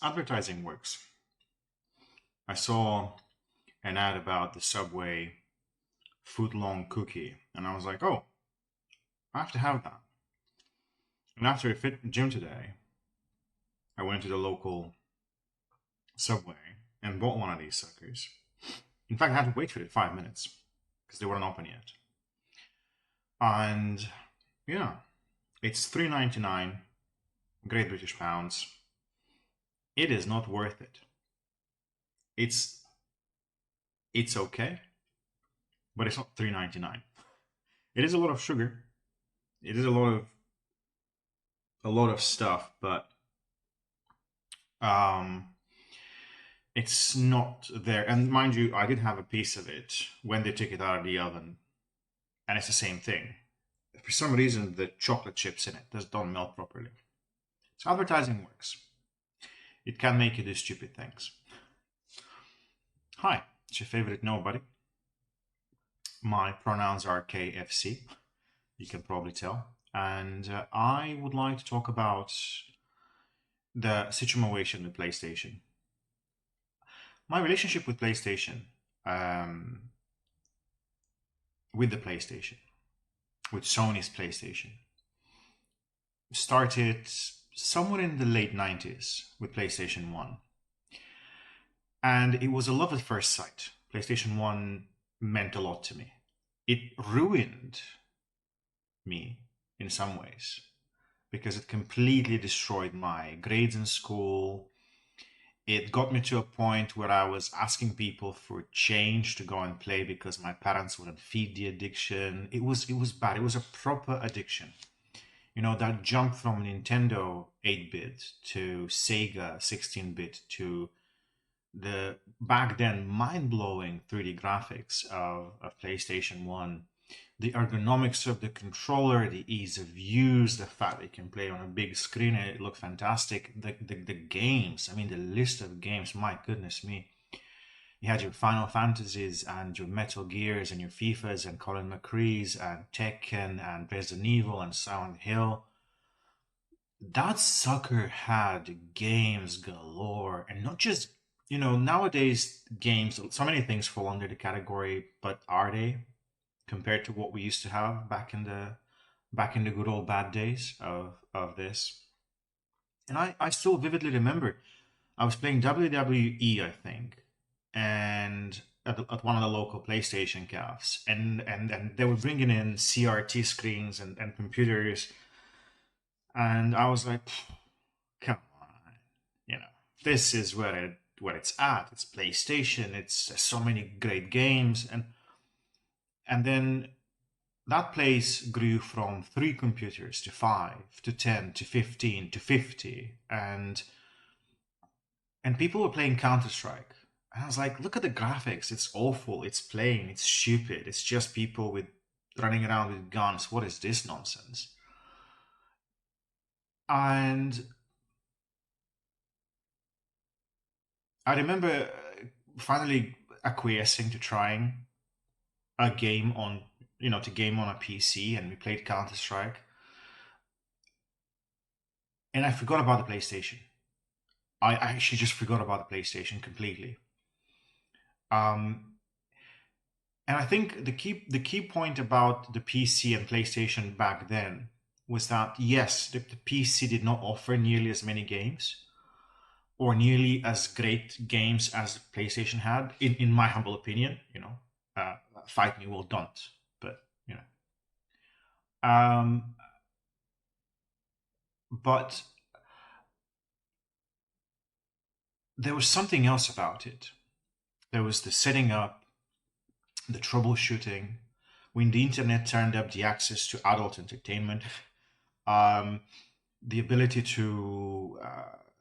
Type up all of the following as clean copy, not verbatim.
Advertising works. I saw an ad about the Subway foot-long cookie, and I was like, oh, I have to have that. And after I fit the gym today, I went to the local Subway and bought one of these suckers. In fact, I had to wait for it 5 minutes because they weren't open yet. And yeah, it's $3.99 Great British pounds. It is not worth it. It's okay, but it's not $3.99. It is a lot of sugar. It is a lot of stuff, but it's not there. And mind you, I did have a piece of it when they took it out of the oven, and it's the same thing. For some reason, the chocolate chips in it just don't melt properly. So advertising works. It can make you do stupid things. Hi, it's your favorite nobody. My pronouns are KFC. You can probably tell. And I would like to talk about the situation with PlayStation. My relationship with PlayStation, with Sony's PlayStation, started somewhere in the late 90s with PlayStation 1. And it was a love at first sight. PlayStation 1 meant a lot to me. It ruined me in some ways because it completely destroyed my grades in school. It got me to a point where I was asking people for change to go and play because my parents wouldn't feed the addiction. It was bad. It was a proper addiction. You know, that jump from Nintendo 8-bit to Sega 16-bit to the back then mind-blowing 3D graphics of PlayStation 1, the ergonomics of the controller, the ease of use, the fact that you can play on a big screen and it looked fantastic. The games, I mean, the list of games, my goodness me. You had your Final Fantasies and your Metal Gears and your FIFAs and Colin McRae's and Tekken and Resident Evil and Silent Hill. That sucker had games galore, and not just, you know, nowadays games, so many things fall under the category, but are they compared to what we used to have back in the good old bad days of this? And I still vividly remember I was playing WWE, I think, and at one of the local PlayStation cafes, and they were bringing in CRT screens and computers, and I was like, come on, you know, this is where it's at. It's PlayStation. It's so many great games, and then that place grew from 3 computers to 5 to 10 to 15 to 50, and people were playing Counter-Strike. And I was like, look at the graphics. It's awful. It's plain. It's stupid. It's just people with running around with guns. What is this nonsense? And I remember finally acquiescing to trying a game on, to game on a PC, and we played Counter-Strike. And I forgot about the PlayStation. I actually just forgot about the PlayStation completely. And I think the key point about the PC and PlayStation back then was that, yes, the PC did not offer nearly as many games or nearly as great games as PlayStation had, in my humble opinion. Fight me, well, don't. But, Um, but there was something else about it. There was the setting up, the troubleshooting, when the internet turned up the access to adult entertainment, um, the ability to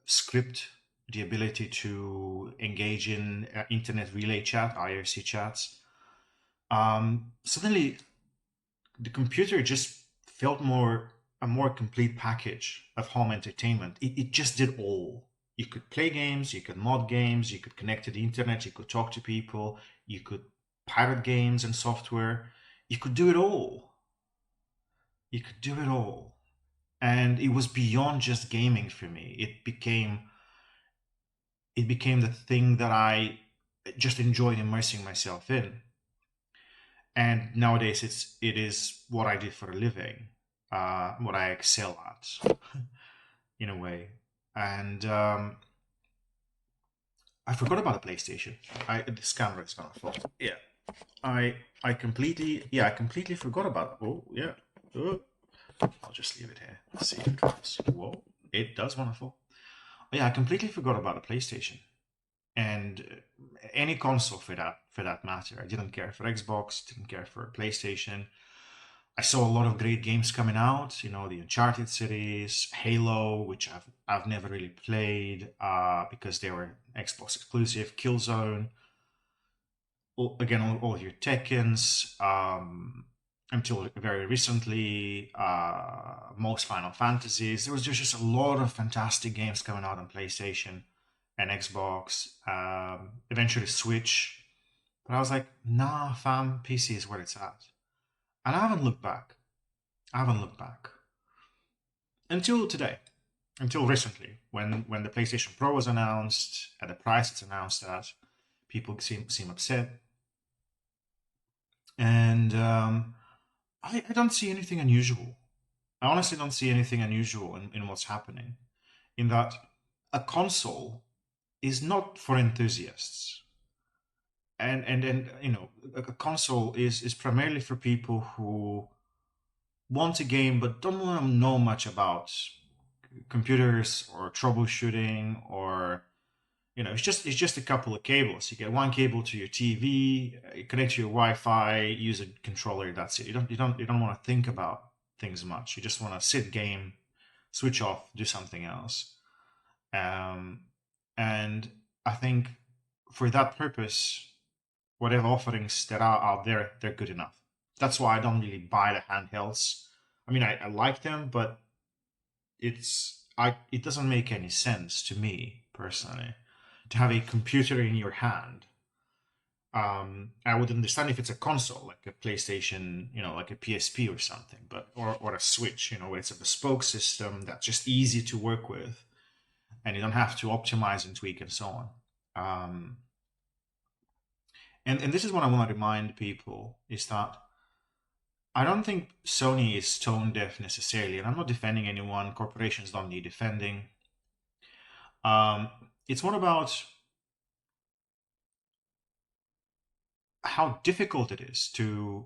script, the ability to engage in internet relay chat, IRC chats. Suddenly, the computer just felt more a more complete package of home entertainment. It just did all. You could play games, you could mod games, you could connect to the internet, you could talk to people, you could pirate games and software. You could do it all. You could do it all. And it was beyond just gaming for me. It became the thing that I just enjoyed immersing myself in. And nowadays it is what I do for a living, what I excel at in a way. And I forgot about the PlayStation. This camera is gonna fall. Yeah, I completely forgot about it. Oh yeah. Oh, I'll just leave it here. See if it falls. Whoa, it does want to fall. Oh, yeah, I completely forgot about the PlayStation and any console for that matter. I didn't care for Xbox, didn't care for PlayStation. I saw a lot of great games coming out. The Uncharted series, Halo, which I've never really played because they were Xbox exclusive. Killzone, again, all your Tekkens. Until very recently, most Final Fantasies. There was just a lot of fantastic games coming out on PlayStation and Xbox. Eventually Switch, but I was like, nah, fam, PC is where it's at, and I haven't looked back. I haven't looked back until today, until recently, when the PlayStation Pro was announced at the price it's announced at. People seem upset, and I don't see anything unusual. I honestly don't see anything unusual in what's happening. In that a console is not for enthusiasts, and a console is primarily for people who want a game but don't want to know much about computers or troubleshooting, or it's just a couple of cables. You get one cable to your TV, you connect to your Wi-Fi, use a controller. That's it. You don't want to think about things much. You just want to sit, game, switch off, do something else. Um, and I think for that purpose, whatever offerings that are out there, they're good enough. That's why I don't really buy the handhelds. I mean, I like them, but it doesn't make any sense to me personally to have a computer in your hand. I would understand if it's a console like a PlayStation, like a PSP or something, but or a Switch, where it's a bespoke system that's just easy to work with, and you don't have to optimize and tweak and so on. And this is what I want to remind people is that I don't think Sony is tone deaf necessarily, and I'm not defending anyone. Corporations don't need defending. Um, it's more about how difficult it is to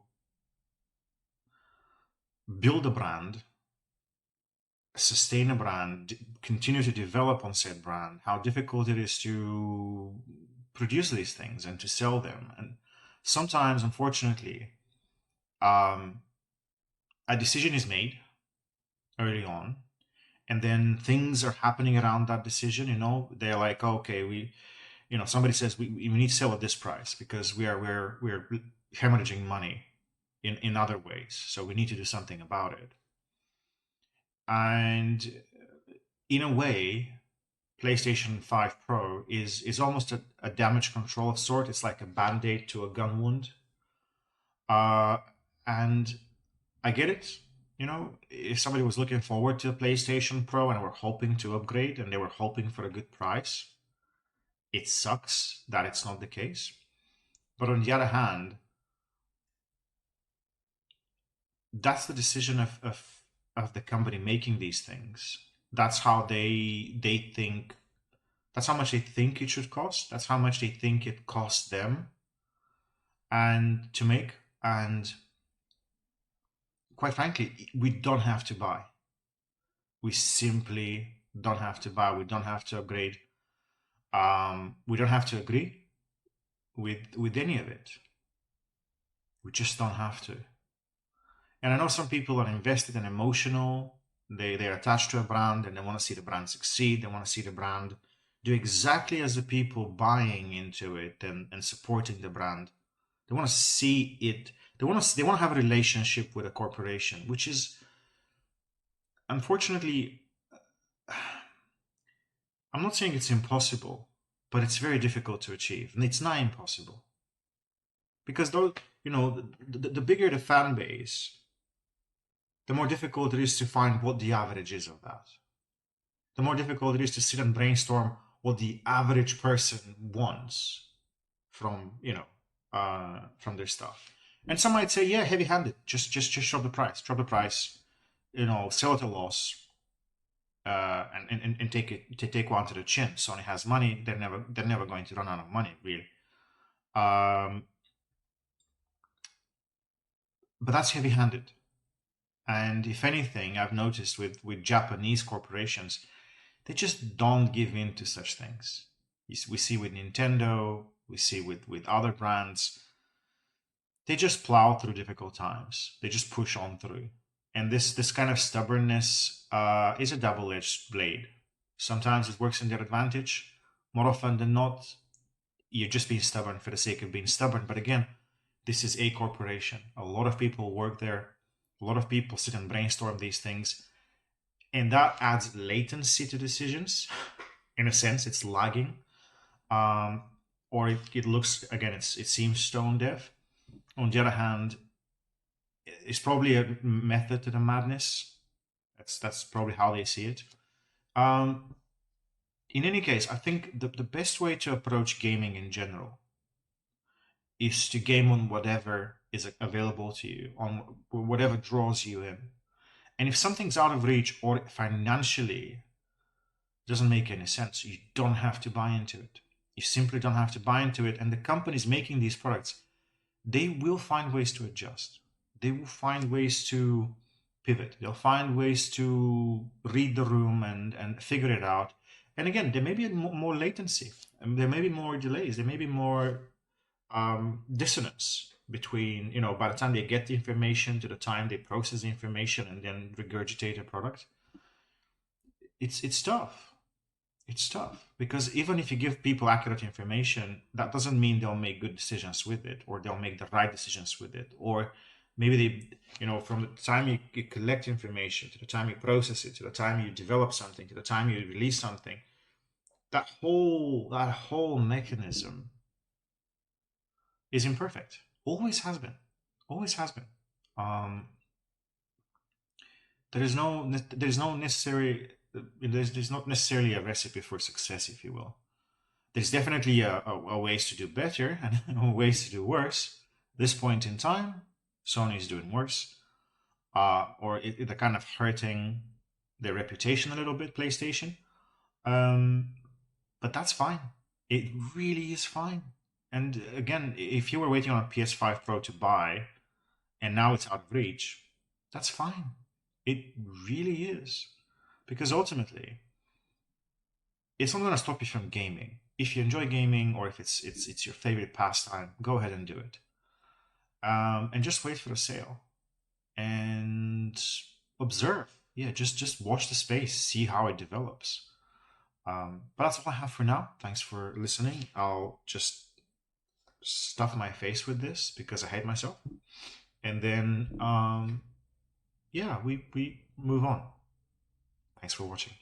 build a brand, sustain a brand, continue to develop on said brand, how difficult it is to produce these things and to sell them. And sometimes, unfortunately, um, a decision is made early on, and then things are happening around that decision. They're like, okay, somebody says we need to sell at this price because we're hemorrhaging money in other ways, so we need to do something about it. And in a way, PlayStation 5 Pro is almost a damage control of sort. It's like a band-aid to a gun wound. Uh, and I get it. If somebody was looking forward to a PlayStation Pro and were hoping to upgrade and they were hoping for a good price, it sucks that it's not the case. But on the other hand, that's the decision of the company making these things. That's how they think. That's how much they think it should cost. That's how much they think it costs them and to make. And quite frankly, we don't have to buy. We simply don't have to buy. We don't have to upgrade. We don't have to agree with any of it. We just don't have to. And I know some people are invested and emotional. They're attached to a brand and they want to see the brand succeed. They want to see the brand do exactly as the people buying into it and supporting the brand. They want to see it. They want to have a relationship with a corporation, which is unfortunately, I'm not saying it's impossible, but it's very difficult to achieve, and it's not impossible because those, the bigger the fan base, the more difficult it is to find what the average is of that. The more difficult it is to sit and brainstorm what the average person wants from from their stuff. And some might say, yeah, heavy-handed, just drop the price, sell at a loss, and take one to the chin. Sony has money; they're never going to run out of money, really. But that's heavy-handed. And if anything, I've noticed with Japanese corporations, they just don't give in to such things. We see with Nintendo, we see with other brands, they just plow through difficult times. They just push on through. And this kind of stubbornness is a double-edged blade. Sometimes it works in their advantage. More often than not, you're just being stubborn for the sake of being stubborn. But again, this is a corporation. A lot of people work there. A lot of people sit and brainstorm these things. And that adds latency to decisions. In a sense, it's lagging. Or it looks, again, it seems stone deaf. On the other hand, it's probably a method to the madness. That's probably how they see it. In any case, I think the best way to approach gaming in general is to game on whatever is available to you, on whatever draws you in. And if something's out of reach or financially doesn't make any sense, you don't have to buy into it. You simply don't have to buy into it. And the companies making these products, they will find ways to adjust. They will find ways to pivot. They'll find ways to read the room and figure it out. And again, there may be more latency. And there may be more delays. There may be more dissonance between, by the time they get the information to the time they process the information and then regurgitate a product. It's tough. It's tough because even if you give people accurate information, that doesn't mean they'll make good decisions with it or they'll make the right decisions with it. Or maybe they, from the time you collect information to the time you process it, to the time you develop something, to the time you release something, that whole mechanism is imperfect. Always has been. Always has been. There's not necessarily a recipe for success, if you will. There's definitely a ways to do better and ways to do worse. This point in time, Sony is doing worse, or they're kind of hurting their reputation a little bit, PlayStation. But that's fine. It really is fine. And again, if you were waiting on a PS5 Pro to buy, and now it's out of reach, that's fine. It really is. Because ultimately, it's not going to stop you from gaming. If you enjoy gaming or if it's your favorite pastime, go ahead and do it. And just wait for the sale and observe. Yeah, just watch the space, see how it develops. But that's all I have for now. Thanks for listening. I'll just stuff my face with this because I hate myself. And then, yeah, we move on. Thanks for watching.